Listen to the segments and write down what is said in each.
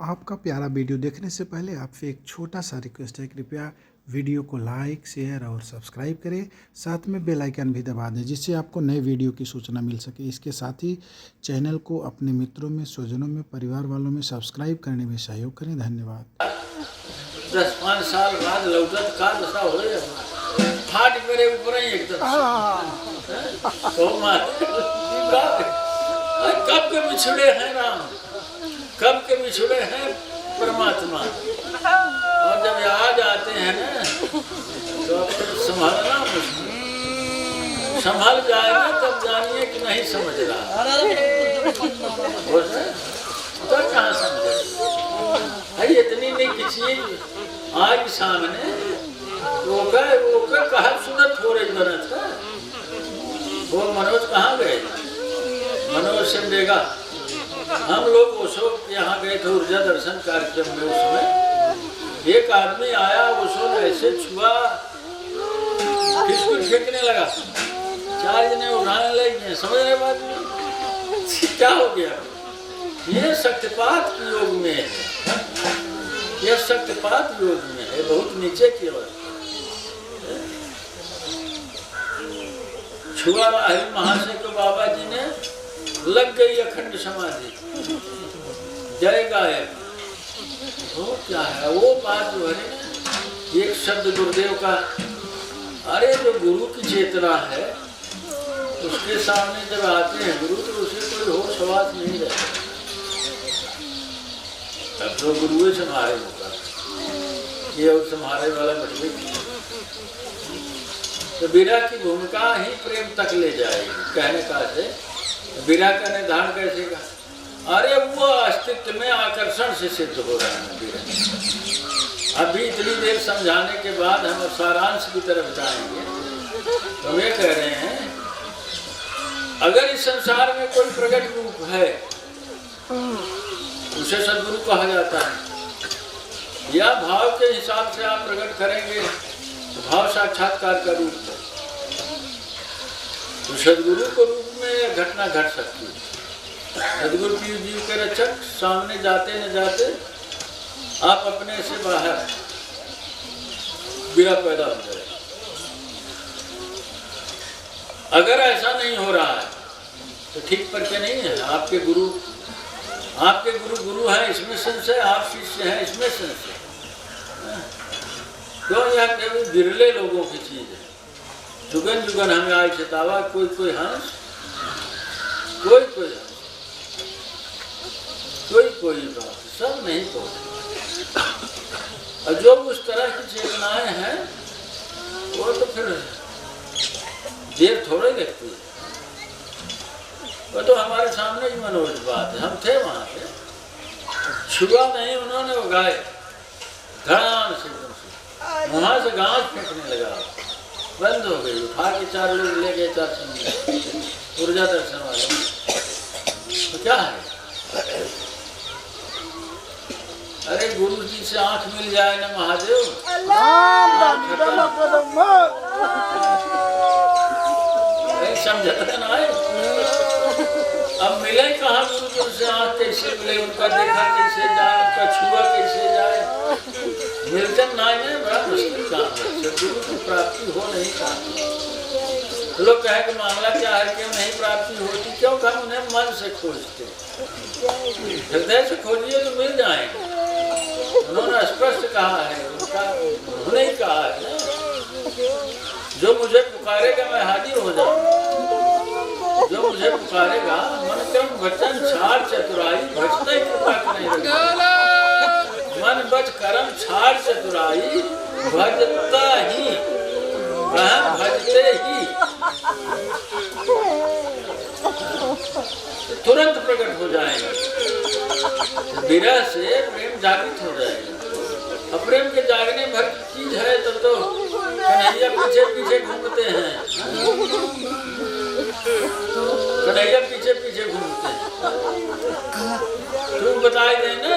आपका प्यारा वीडियो देखने से पहले आपसे एक छोटा सा रिक्वेस्ट है, कृपया वीडियो को लाइक, शेयर और सब्सक्राइब करें। साथ में बेल आइकन भी दबा दें जिससे आपको नए वीडियो की सूचना मिल सके। इसके साथ ही चैनल को अपने मित्रों में, स्वजनों में, परिवार वालों में सब्सक्राइब करने में सहयोग करें। धन्यवाद। 10-5 साल बाद लौटत का दशा हो रही है फाट मेरे ऊपर ही एकदम तो कब के बिछड़े हैं राम, कब के बिछड़े हैं परमात्मा, और जब याद आते हैं ना तो संभालना मुश्किल, संभल जाएगा तब जानिए कि नहीं समझ रहा तो कहाँ समझे। इतनी नहीं किसी आज सामने रोकर कहा सुनत हो रही बनत है। वो मनोज कहाँ गए, मनोज सिंडेगा, हम लोग ओशो यहाँ गए थे ऊर्जा दर्शन कार्यक्रम में। उस समय एक आदमी आया, ओशो ने ऐसे छुआ, बिस्कुट फेंकने लगा, 4 जने उठाने लगे। समझ रहे बात में क्या हो गया। ये शक्तिपात योग में है, यह शक्तिपात योग में है, बहुत नीचे की ओर। छुआ हरि महाशय को बाबा जी ने, लग गई अखंड समाधि, जय गायक। वो क्या है, वो बात जो है एक शब्द गुरुदेव का, अरे जो गुरु की चेतना है उसके सामने जब आते हैं गुरु तो उसे कोई होश हवास नहीं रहता। अब तो गुरु संभाले होगा, ये और संभाले वाला बटवे तो बीरा की भूमिका ही प्रेम तक ले जाएगी। कहने का से बीरा का निर्धारण कैसे का, अरे वो अस्तित्व में आकर्षण से सिद्ध हो रहा है बीरा। अभी इतनी देर समझाने के बाद हम सारांश की तरफ जाएंगे। तो वे कह रहे हैं अगर इस संसार में कोई प्रकट रूप है उसे सद्गुरु कहा जाता है, या भाव के हिसाब से आप प्रकट करेंगे तो भाव साक्षात्कार का रूप है। तो सद्गुरु के रूप में घटना घट सकती है। सद्गुरु की जीव के रक्षक सामने जाते न जाते आप अपने से बाहर बिरा पैदा हो जाए। अगर ऐसा नहीं हो रहा है तो ठीक पर के नहीं है। आपके गुरु गुरु हैं इसमें संशय, आप शिष्य हैं इसमें संशय। तो यह केवल बिरले लोगों की चीज है। जुगन जुगन हमें आज चेतावा, कोई कोई हंस, कोई कोई हंस, कोई बात, सब नहीं पहुंचे। और जो उस तरह की चेतनाएं हैं वो तो फिर देर थोड़े लगती है। वो तो हमारे सामने ही मनोज बात है। हम थे वहां पे, छुआ नहीं उन्होंने, उगाए धड़ाम से वहां से गांव फेंकने लगा, बंद हो गई। उठा के 4 लोग ले गए, 4 संग ऊर्जा दर्शन वाले। तो क्या है, अरे गुरु जी से आंख मिल जाए ना महादेव, समझते ना है। अब मिले कहाँ गुरु जी से, आंख कैसे मिले, उनका देखा कैसे जाए, उनका छुआ कैसे जाए, मिलते ना है। बड़ा मुश्किल काम है, सद्गुरु की प्राप्ति हो नहीं पाती। लोग कहे कि मामला क्या है, क्यों नहीं प्राप्ति होती, क्यों हम उन्हें मन से खोजते, हृदय से खोजिए तो मिल जाएंगे। उन्होंने स्पष्ट कहा है, उन्होंने ही कहा है, जो मुझे पुकारेगा मैं हाजिर हो जाऊंगा। जो मुझे पुकारेगा, मन क्रम वचन छाड़ चतुराई, भजते कृपा करेगा। मन बच कर्म छाड़ चतुराई, भजता ही भजते ही तुरंत प्रकट हो जाएगा। विरह से प्रेम जागृत हो जाएगा। प्रेम के जागने भर की चीज है तो कन्हैया पीछे पीछे घूमते हैं, कन्हैया पीछे पीछे घूमते हैं। तू बताए दे ना,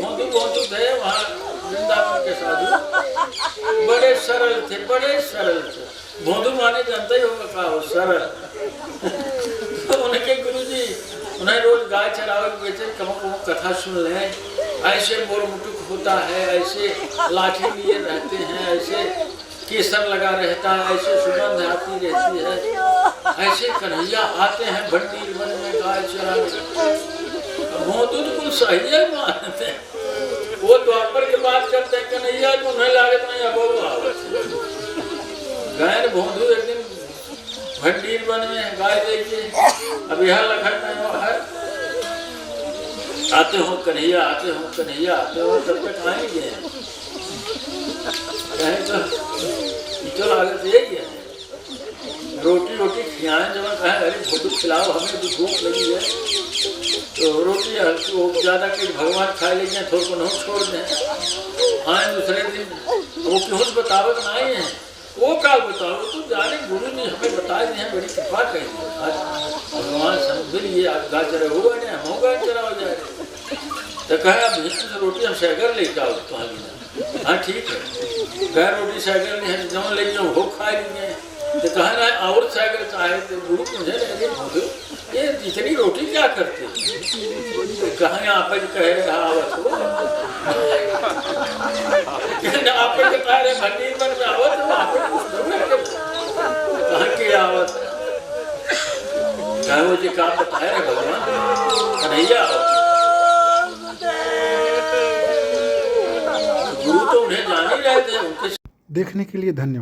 भोंदू थे वहाँ वृंदावन के साधु, बड़े सरल थे, बड़े सरल थे। भोंदू माने जानते ही होगा क्या हो, सरल। तो उनके गुरुजी उन्हें रोज गाय चरावे बेचे, कहो कथा सुन लें, ऐसे मोरमुटुक होता है, ऐसे लाठी लिए रहते हैं, ऐसे केसर लगा रहता है, ऐसे सुगंध आती रहती है, ऐसे कन्हैया आते हैं भंडीर वन में गाय चराने। वो तो बिल्कुल सही है मानते हैं, वो द्वापर के बात करते हैं कन्हैया को नहीं लागत नहीं अब आवत गाय भोंदू एक दिन भंडीर वन में गाय देखिए, अब यह लखन नहीं है, आते हो कन्हैया, आते हो कन्हैया, आते हो, तब तक आएंगे तो लागत यही है। रोटी खिलाएं, जब कहें अरे भोटू खिलाओ हमें तो भूख लगी है, तो रोटी वो ज़्यादा कहीं भगवान खा लेंगे, थोड़ा को नहीं छोड़ दें। आए दूसरे दिन वो क्यों बतावत नहीं है, वो काल बताओ तो जाने गुरु जी हमें बता दिए हैं, बड़ी कृपा कही आज भगवान समझ लिए आप गा चरे हुआ नहीं, हम गा चरा हो जाए तो कहे अब से रोटी हम सैगर लेके आओ तो हाँ ठीक है, कह रोटी सैगर नहीं है जो ले जाओ वो खा लेंगे, तो कहा ना और सैगर चाहे तो गुरु मुझे लगे ये जितनी रोटी क्या करते कहा आप कहे आवत हो आप कह रहे भंडीर मन में आवत कहाँ की आवत कहे वो जी का बताए रहे भगवान कन्हैया गुरु तो उन्हें जान ही रहे थे उनके। देखने के लिए धन्यवाद।